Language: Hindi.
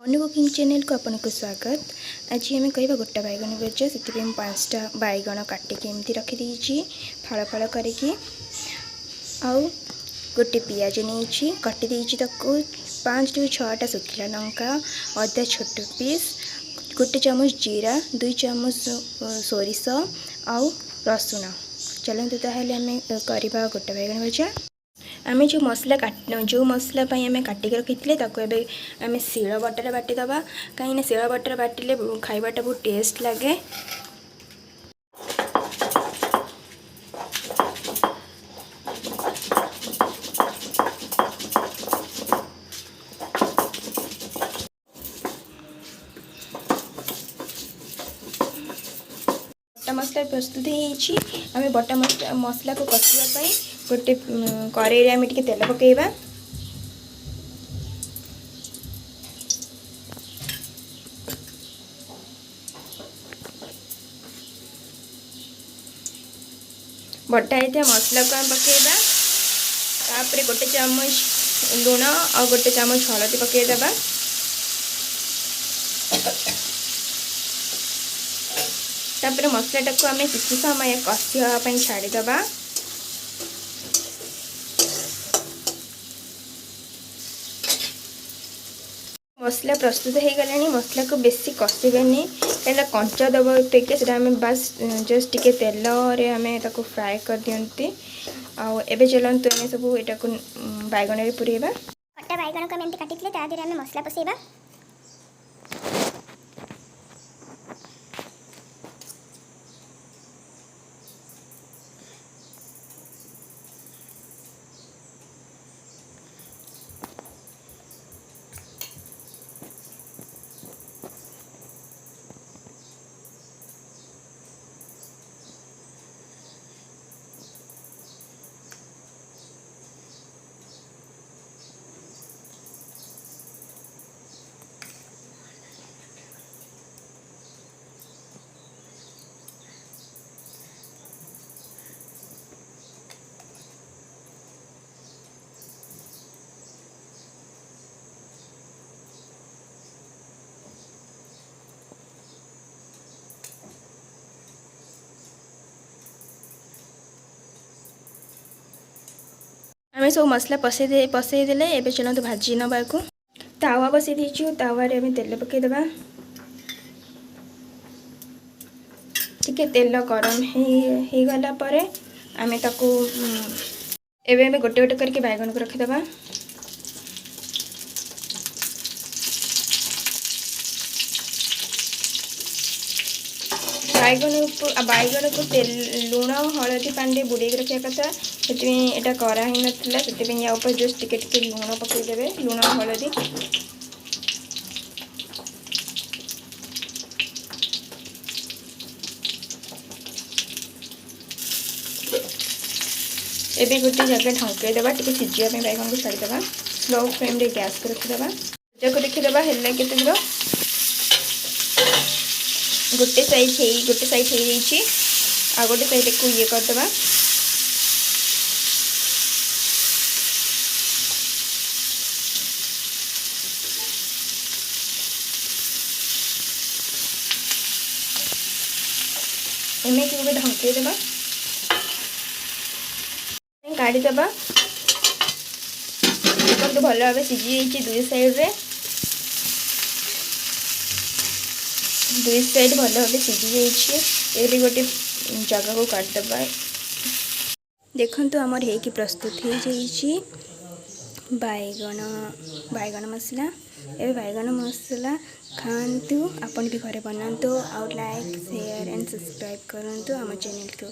अनु कुकिंग चैनल को आपको स्वागत। आज आम कह गोटा बैगन भजा से 5टा बैगन काटिक एमती रखीदी फाड़ फाड़ करके आउ गोटे पियाज नहीं कटिदे 5 ରୁ 6टा सुखिला लंका अदा छोट पीस गोटे चामच जीरा 2 चामच सोरिष आउ रसुण। चलते ताहले आम करवा गोटा बैगन भजा। आम जो मसला जो मसला आम काटिक रखी आम शिल बटारे बाटिदबा कहीं शिल बटारे बाटिले खाइबाटा बहुत टेस्ट लगे। बटा मसला प्रस्तुत होमें बटा मसला को कषापी गोटे कड़ाई आम टे तेल पकेबा। बटा होता मसला को आम पकेबा तापर गोटे चामच लुण और गोटे चामच हलदी पकेदेबा। तापर मसलाटा को आम किसी समय कषापी छाड़ीदबा। मसला प्रस्तुत हो गला। मसला को बेसी कषिबेनी कहीं कंचा दबा अपेक्षा आम बस जस्ट टिके तेल आम फ्राए कर दियंती। आबे चलतु आम सब यहाँ को बैगन में पुरेबा। कटा बैगन को आम काटी आम मसला पसैबा। आम सब मसला पसईदे एवं चलते भाजी नवा को तावा बसई देचु। तावारे आम तेल पकईदबा। टिके तेल गरम हो गला परे आम ताकू एवं गोटे गोटे करके बैगन को रखीदबा। बैगन को तेल लुण हलदी पानी बुड़े रखा कथा से यहाँ कराही नाला से जस्ट टिके लुण पकईदे लुण हलदी। एबे गोटे जगह ढंकईदबा टिके सिझापी बैगन को छाड़ीदबा। स्लो फ्लेम रे गैस को रखीदबा। भजा को देखीदबा है केते दूर गोटे साइड हो गोटे साइड को ये करदबा। एमती गोटे ढंकईदबा काढ़ीदबा। देखो भल भाव सीझी दुई साइड भल भाव सीझी जाइए। गोटे जगह को काटदबा। देखु आमर हो प्रस्तुत हो बैगन मसला। ए बैगन मसला खातु आपन भी घरे बनातु। और लाइक शेयर एंड सब्सक्राइब करूँ आम चैनल को।